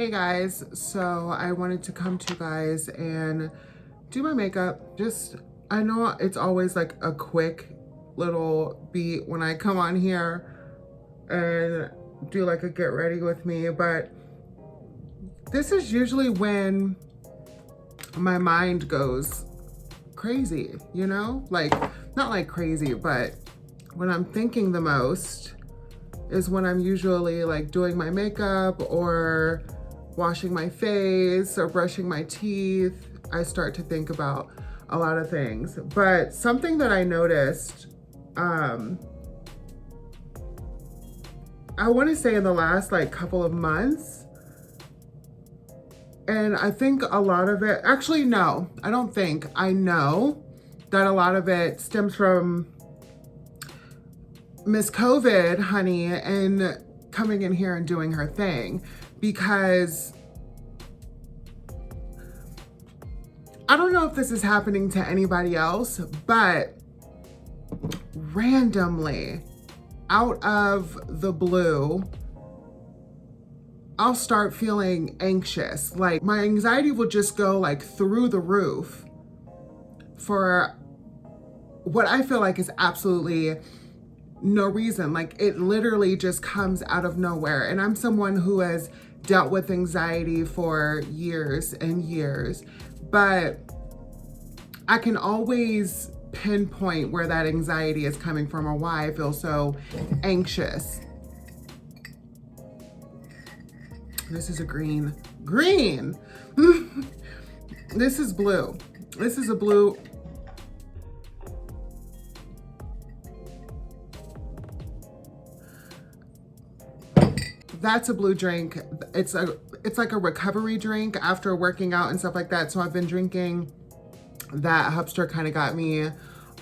Hey guys, so I wanted to come to you guys and do my makeup. I know it's always like a quick little beat when I come on here and do like a get ready with me, but this is usually when my mind goes crazy, you know? Like, not like crazy, but when I'm thinking the most is when I'm usually like doing my makeup or washing my face or brushing my teeth. I start to think about a lot of things. But something that I noticed, I want to say in the last like couple of months, and I think a lot of it, actually, no, I don't think, I know that a lot of it stems from Miss COVID, honey, and coming in here and doing her thing, because I don't know if this is happening to anybody else, but randomly, out of the blue, I'll start feeling anxious. Like my anxiety will just go like through the roof for what I feel like is absolutely no reason. Like it literally just comes out of nowhere. And I'm someone who has dealt with anxiety for years and years, but I can always pinpoint where that anxiety is coming from or why I feel so anxious. This is a green. Green! This is blue. This is a blue. That's a blue drink. It's like a recovery drink after working out and stuff like that. So I've been drinking that. Hubster kind of got me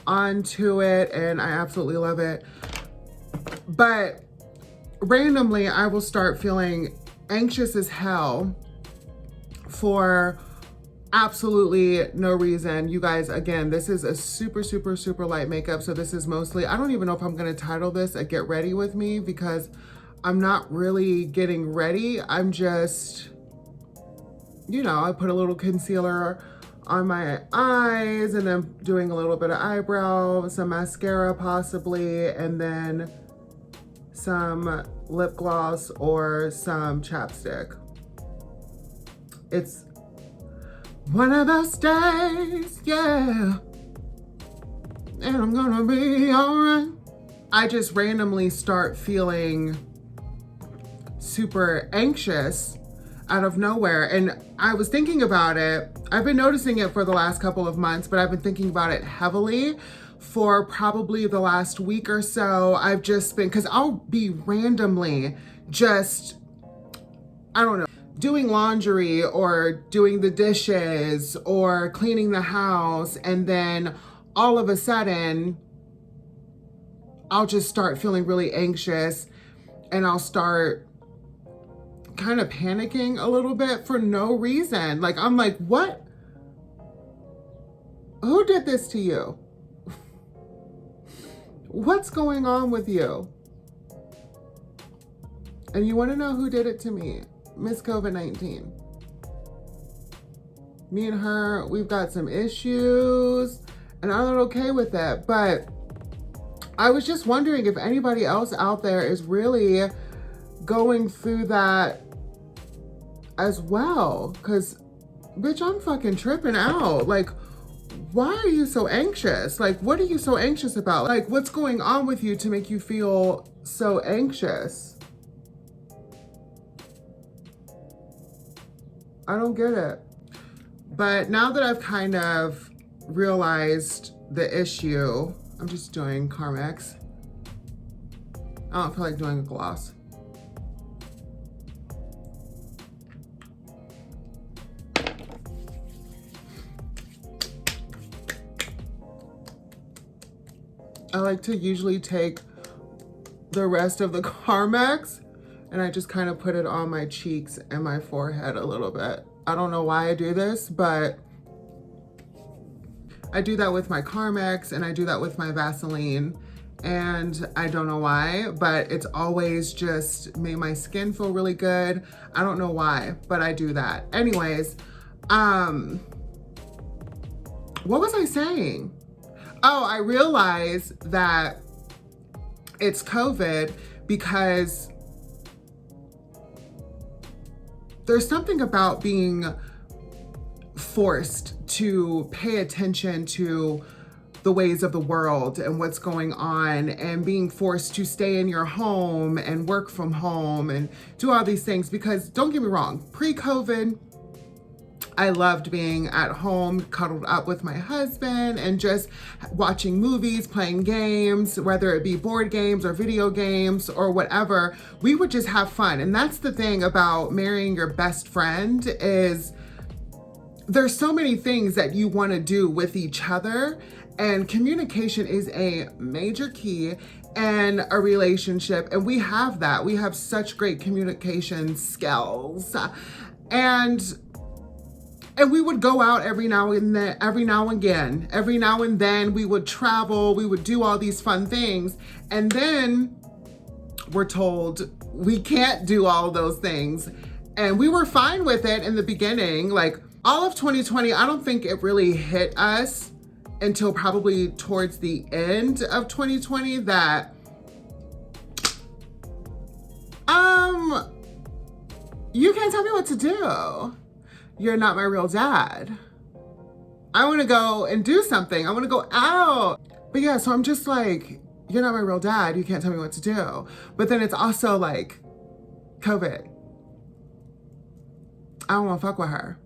onto it and I absolutely love it. But randomly, I will start feeling anxious as hell for absolutely no reason. You guys, again, this is a super, super, super light makeup. So this is mostly, I don't even know if I'm going to title this a get ready with me because I'm not really getting ready. I'm just, you know, I put a little concealer on my eyes and I'm doing a little bit of eyebrow, some mascara possibly, and then some lip gloss or some chapstick. It's one of those days, yeah, and I'm gonna be all right. I just randomly start feeling super anxious out of nowhere. And I was thinking about it. I've been noticing it for the last couple of months, but I've been thinking about it heavily for probably the last week or so. I've just been, because I'll be randomly just, I don't know, doing laundry or doing the dishes or cleaning the house. And then all of a sudden, I'll just start feeling really anxious and I'll start kind of panicking a little bit for no reason. Like, I'm like, what? Who did this to you? What's going on with you? And you want to know who did it to me? Miss COVID-19. Me and her, we've got some issues and I'm not okay with that. But I was just wondering if anybody else out there is really going through that as well. Cause bitch, I'm fucking tripping out. Like, why are you so anxious? Like, what are you so anxious about? Like, what's going on with you to make you feel so anxious? I don't get it. But now that I've kind of realized the issue, I'm just doing Carmex. I don't feel like doing a gloss. I like to usually take the rest of the Carmex and I just kind of put it on my cheeks and my forehead a little bit. I don't know why I do this, but I do that with my Carmex and I do that with my Vaseline. and I don't know why, but it's always just made my skin feel really good. I don't know why, but I do that. Anyways, what was I saying? Oh, I realized that it's COVID because there's something about being forced to pay attention to the ways of the world and what's going on, and being forced to stay in your home and work from home and do all these things. Because don't get me wrong, pre-COVID, I loved being at home, cuddled up with my husband and just watching movies, playing games, whether it be board games or video games or whatever. We would just have fun. And that's the thing about marrying your best friend, is there's so many things that you want to do with each other, and communication is a major key in a relationship. And we have that. We have such great communication skills. And we would go out every now and then we would travel, we would do all these fun things. And then we're told we can't do all those things. And we were fine with it in the beginning. Like all of 2020, I don't think it really hit us until probably towards the end of 2020 that, you can't tell me what to do. You're not my real dad. I want to go and do something. I want to go out. But yeah, so I'm just like, you're not my real dad. You can't tell me what to do. But then it's also like COVID. I don't want to fuck with her.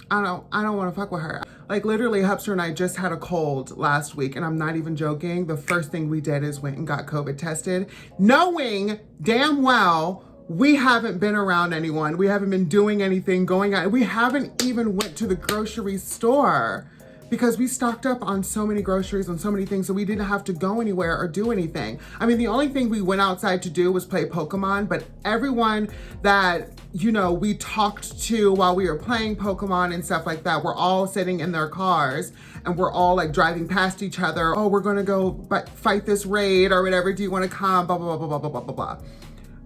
I don't want to fuck with her. Like literally, Hupster and I just had a cold last week, and I'm not even joking. The first thing we did is went and got COVID tested, knowing damn well we haven't been around anyone. We haven't been doing anything, going out. We haven't even went to the grocery store because we stocked up on so many groceries and so many things, so we didn't have to go anywhere or do anything. I mean, the only thing we went outside to do was play Pokemon, but everyone that, you know, we talked to while we were playing Pokemon and stuff like that, we're all sitting in their cars and we're all like driving past each other. Oh, we're gonna go fight this raid or whatever. Do you wanna come? Blah, blah, blah, blah, blah, blah, blah, blah.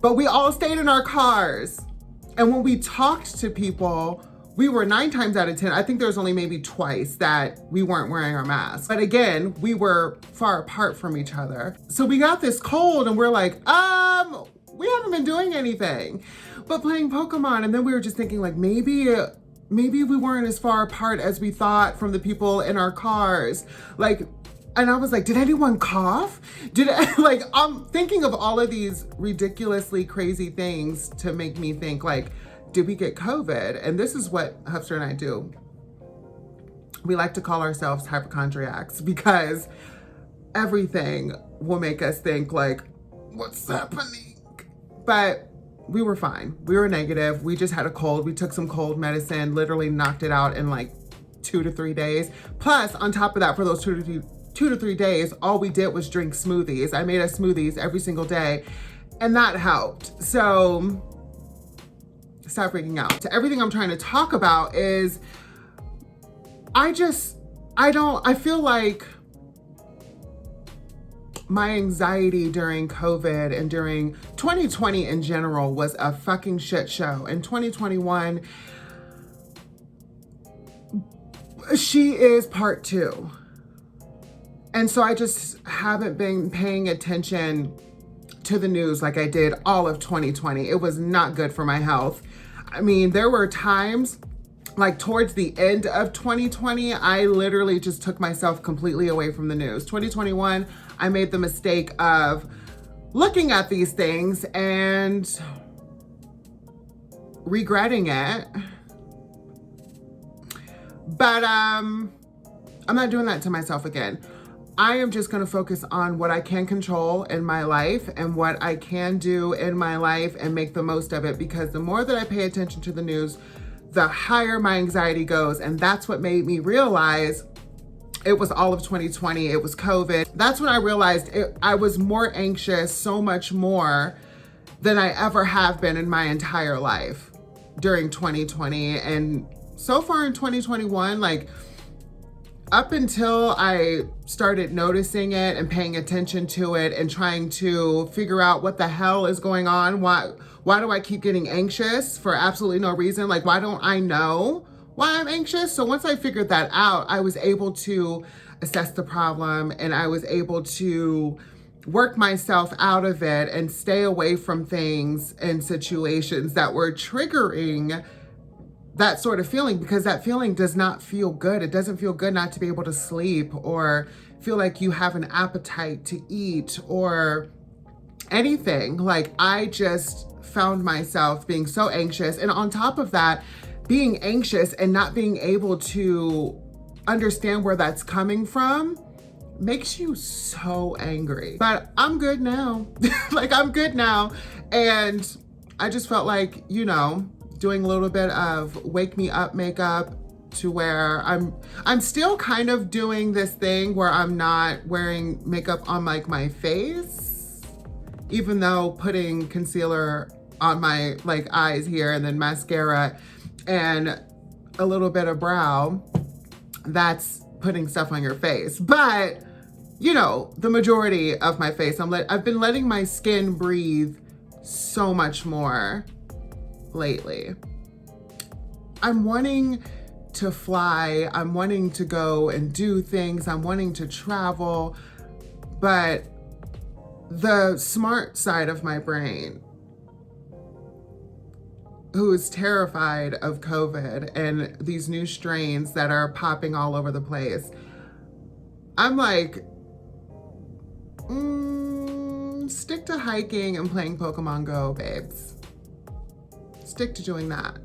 But we all stayed in our cars. And when we talked to people, we were 9 times out of 10, I think there was only maybe twice that we weren't wearing our masks. But again, we were far apart from each other. So we got this cold and we're like, we haven't been doing anything but playing Pokemon. And then we were just thinking like, maybe we weren't as far apart as we thought from the people in our cars. Like, and I was like, did anyone cough? Like, I'm thinking of all of these ridiculously crazy things to make me think like, did we get COVID? And this is what Hupster and I do. We like to call ourselves hypochondriacs because everything will make us think like, what's happening? But we were fine. We were negative. We just had a cold. We took some cold medicine, literally knocked it out in like 2 to 3 days. Plus, on top of that, for those 2 to 3 days, all we did was drink smoothies. I made us smoothies every single day, and that helped. So stop freaking out. So everything I'm trying to talk about is I feel like my anxiety during COVID and during 2020 in general was a fucking shit show. In 2021, she is part 2. And so I just haven't been paying attention to the news like I did all of 2020. It was not good for my health. I mean, there were times like towards the end of 2020, I literally just took myself completely away from the news. 2021, I made the mistake of looking at these things and regretting it. But I'm not doing that to myself again. I am just going to focus on what I can control in my life and what I can do in my life and make the most of it, because the more that I pay attention to the news, the higher my anxiety goes. And that's what made me realize it was all of 2020. It was COVID. That's when I realized I was more anxious, so much more than I ever have been in my entire life during 2020. And so far in 2021, like, up until I started noticing it and paying attention to it and trying to figure out what the hell is going on, why do I keep getting anxious for absolutely no reason? Like, why don't I know why I'm anxious? So once I figured that out, I was able to assess the problem, and I was able to work myself out of it and stay away from things and situations that were triggering that sort of feeling, because that feeling does not feel good. It doesn't feel good not to be able to sleep or feel like you have an appetite to eat or anything. Like, I just found myself being so anxious. And on top of that, being anxious and not being able to understand where that's coming from makes you so angry. But I'm good now. Like, I'm good now. And I just felt like, you know, doing a little bit of wake me up makeup to where I'm still kind of doing this thing where I'm not wearing makeup on like my face, even though putting concealer on my like eyes here and then mascara and a little bit of brow, that's putting stuff on your face. But you know, the majority of my face, I've been letting my skin breathe so much more lately. I'm wanting to fly, I'm wanting to go and do things, I'm wanting to travel, but the smart side of my brain, who is terrified of COVID and these new strains that are popping all over the place, I'm like, stick to hiking and playing Pokemon Go, babes. Stick to doing that.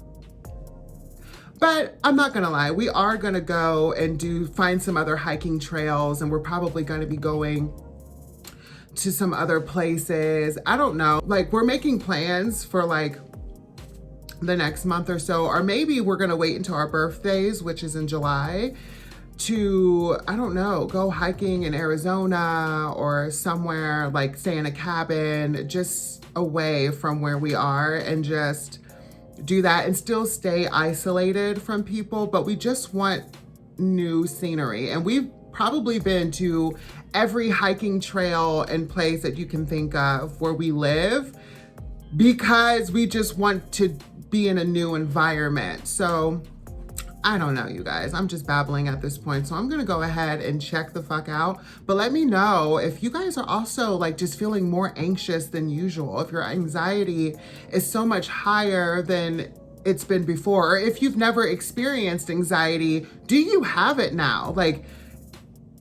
But I'm not gonna lie, we are gonna go and find some other hiking trails, and we're probably gonna be going to some other places. I don't know, like, we're making plans for like the next month or so, or maybe we're gonna wait until our birthdays, which is in July, to, I don't know, go hiking in Arizona or somewhere, like stay in a cabin just away from where we are and just do that and still stay isolated from people. But we just want new scenery. And we've probably been to every hiking trail and place that you can think of where we live, because we just want to be in a new environment. So I don't know, you guys, I'm just babbling at this point. So I'm gonna go ahead and check the fuck out. But let me know if you guys are also like just feeling more anxious than usual, if your anxiety is so much higher than it's been before, or if you've never experienced anxiety, do you have it now? Like,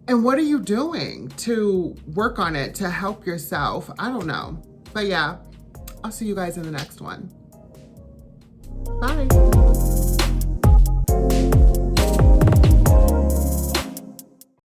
and what are you doing to work on it, to help yourself? I don't know. But yeah, I'll see you guys in the next one.